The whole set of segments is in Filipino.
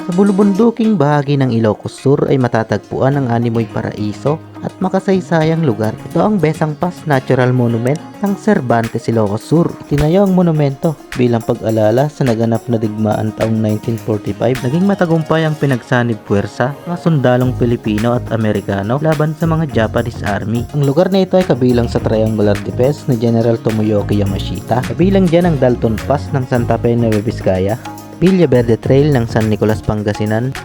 Sa bulubunduking bahagi ng Ilocos Sur ay matatagpuan ang animoy paraiso at makasaysayang lugar. Ito ang Besang Pass Natural Monument ng Cervantes, Ilocos Sur. Itinayo ang monumento bilang pag-alala sa naganap na digmaan taong 1945. Naging matagumpay ang pinagsanib puwersa ng sundalong Pilipino at Amerikano laban sa mga Japanese Army. Ang lugar na ito ay kabilang sa Triangular Defense ni General Tomoyoki Yamashita. Kabilang dyan ang Dalton Pass ng Santa Fe, Nueva Vizcaya, Villa Verde Trail ng San Nicolas, Pangasinan,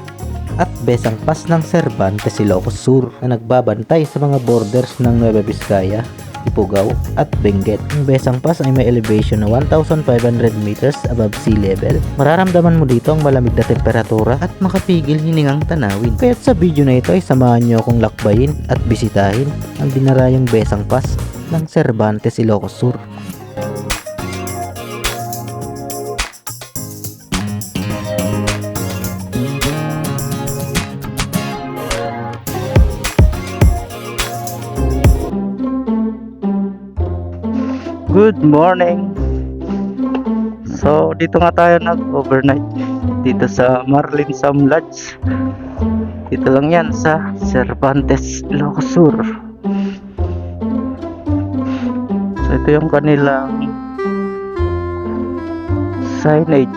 at Besang Pass ng Cervantes, Ilocos Sur na nagbabantay sa mga borders ng Nueva Vizcaya, Ifugao at Benguet. Ang Besang Pass ay may elevation na 1,500 meters above sea level. Mararamdaman mo dito ang malamig na temperatura at makapigil hiningang tanawin. Kaya't sa video na ito ay samahan nyo akong lakbayin at bisitahin ang dinarayong Besang Pass ng Cervantes, Ilocos Sur. Good morning! So, dito nga tayo nag-overnight dito sa Marlin Sam Lodge. Dito lang yan sa Cervantes, Ilocos Sur. So, ito yung kanilang signage.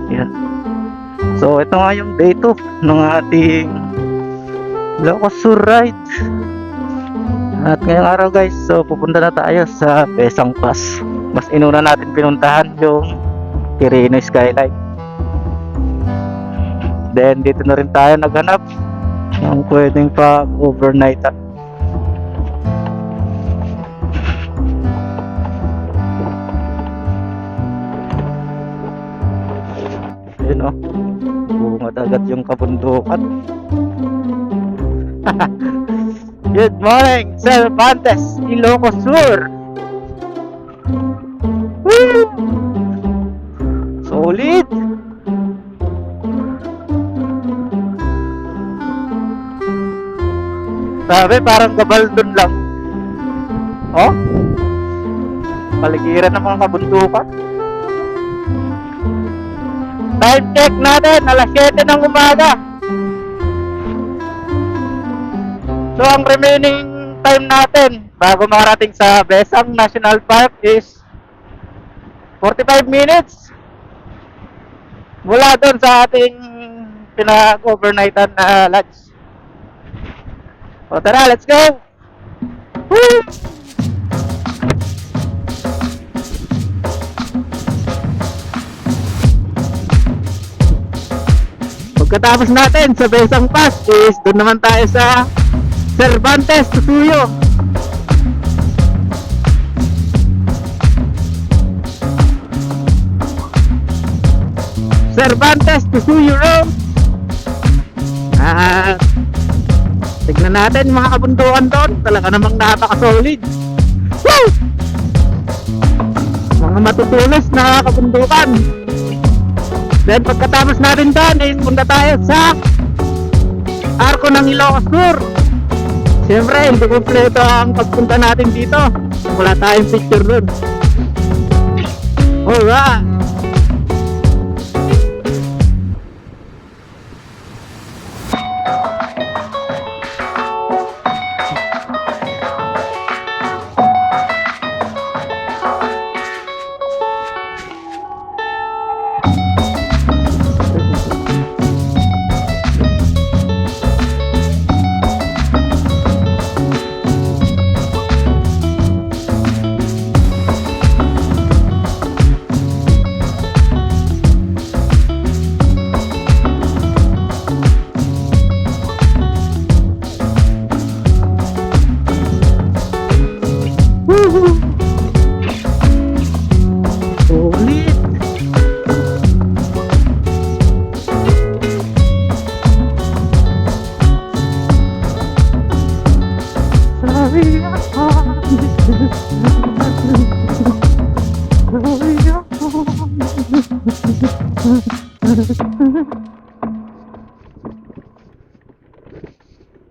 Yan. So, ito nga yung day 2 ng ating Ilocos Sur ride. At ngayong araw guys, so pupunta na tayo sa Besang Pass. Mas inuna natin pinuntahan yung Quirino Skyline. Then dito na rin tayo naghanap ng pwedeng pag-overnight. Ayun o, bumad agad yung kabundukan. Good morning, Cervantes, Ilocos Sur. Woo! Solid. Sabi parang Gabaldon lang. Oh? Paligiran ng mga kabundukan. Time check natin, alas 7 ng umaga. So, ang remaining time natin bago marating sa Besang National Park is 45 minutes mula doon sa ating pinag-overnightan na lodge. O tara, let's go! Woo! Pagkatapos natin sa Besang Pass is doon naman tayo sa Cervantes, Tutuyo. Cervantes, Tutuyo Road. At tignan natin mga kabundukan doon. Talaga namang napaka-solid. Woo! Mga matutulos na kabundukan. Then pagkatapos natin doon is punta tayo sa Arko ng Ilocos Sur. Siyempre, hindi kompleto ang pagpunta natin dito. Wala tayong picture dun. Alright!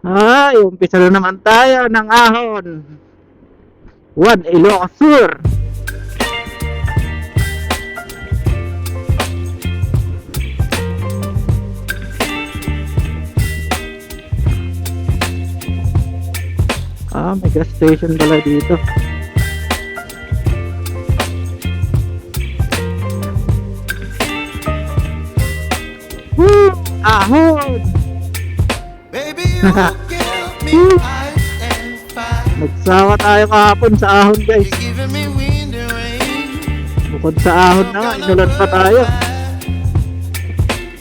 Ay, umpisa na naman tayo ng ahon. 1 Ilocos Sur. may gas station pala dito. Woo! Ahon! Baby, you give me ice and fire. Nagsawa tayo kahapon sa ahon, guys. You're giving me wind and rain. Bukod sa ahon na, inulan pa tayo.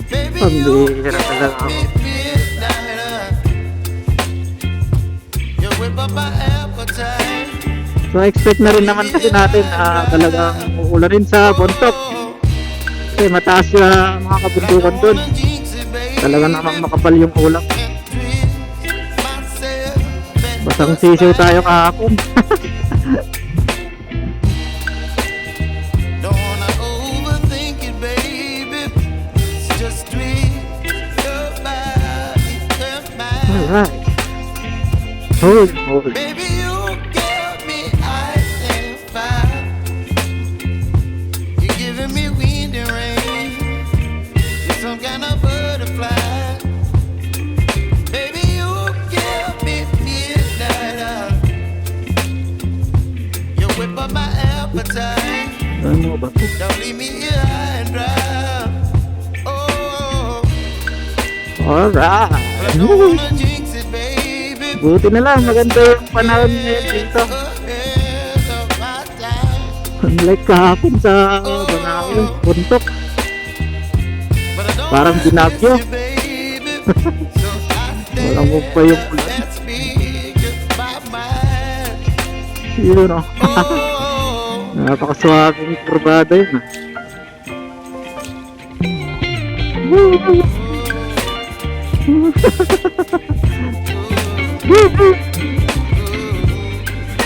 Baby, Pambihira talaga ako. me midnight. You whip up my appetite. So expect na rin naman kasi natin na talagang uulanin sa Bontoc. Kasi mataas yung mga kabundukan dun. Wanna jinx it, baby. Talaga namang makapal yung ulap. And twist myself and Basang sisiw tayo kahapon. don't wanna overthink it, baby. It's just twist your body and mine. Alright. Hold. Baby, you give me ice and fire. You're giving me wind and rain. You're some kind of butterfly. Baby, you give me midnight. You whip up my appetite. Ano ba ito? Don't leave me here high and dry. Oh, Alright. I don't wanna jinx it, baby. Buti na lang, maganda yung panahon ngayon dito. Ahead of my time. Unlike kahapon sa Banao, Bontoc. But I don't Parang wanna binagyo. miss you, baby. So I stay Walang move pa yung ulan. and speak just my mind. Yun o. Oh, Napakaswabing kurbada yun.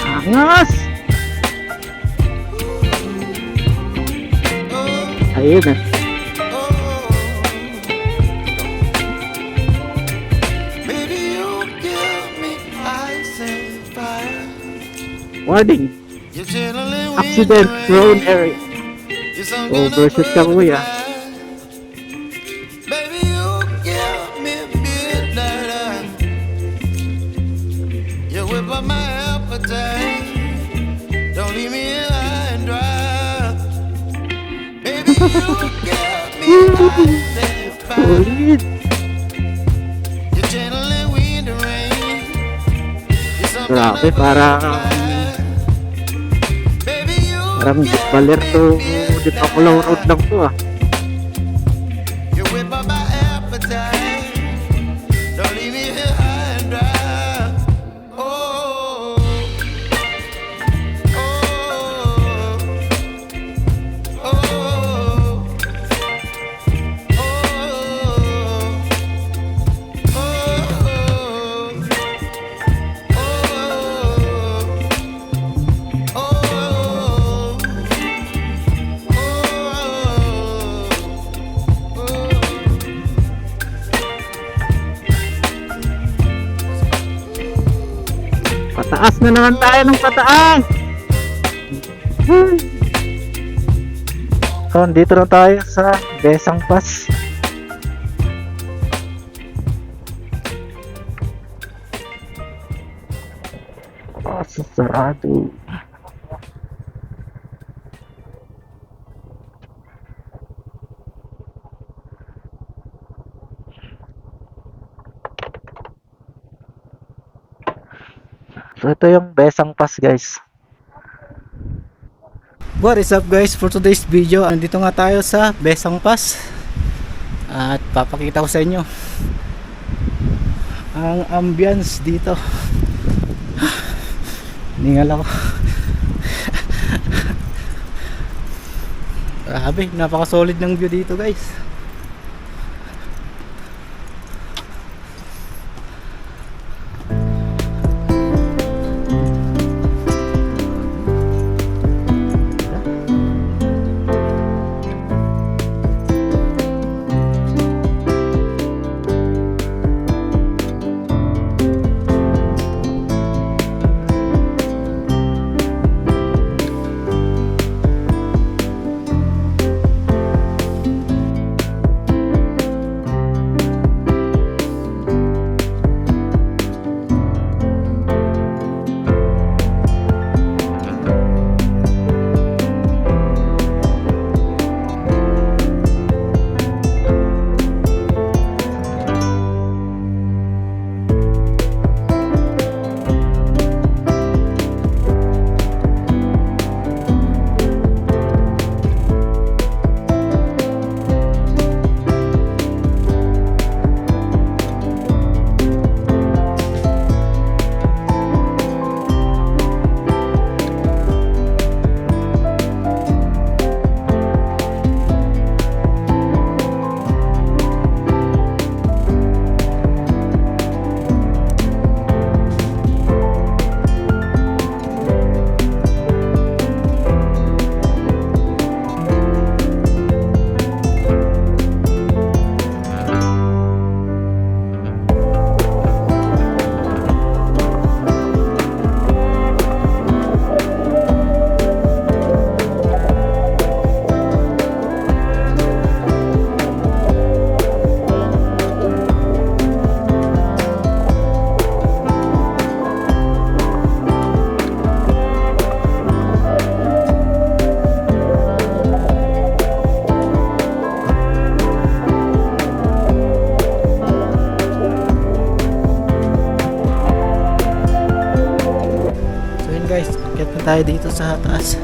Angas! Ayun na. baby, you give me ice and fire. Warning. You're channeling wind Accident and prone rain. area. You're some kind of Overshoot ka, kuya. butterfly. Baby, you give me midnight. You whip up my appetite. Don't leave me here high and dry. Baby, you give me ice and fire. Solid. You're channeling wind and rain. You're some kind Grabe, of parang butterfly. Baby, you parang give baler to me di Pakulaw Road lang to ah. You whip up my appetite. Don't leave me here high and dry. Oh, oh, oh, oh, Pataas na naman tayo ng pataas. So, dito na tayo sa Besang Pass. Oh, sarado. So, ito yung Besang Pass, guys. What is up guys, for today's video andito nga tayo sa Besang Pass at papakita ko sa inyo ang ambience dito. Ningal ako. Grabe, napaka solid ng view dito guys. tayo dito sa taas.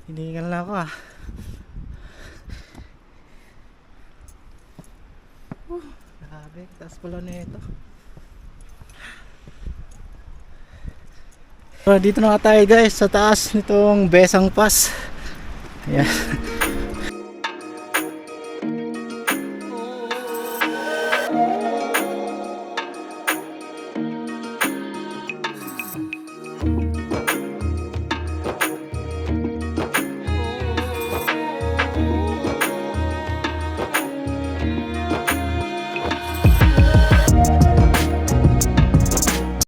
Hiningal na ako ah. Grabe, taas pala na ito. So, dito na nga tayo guys sa taas nitong Besang Pass. Ayan.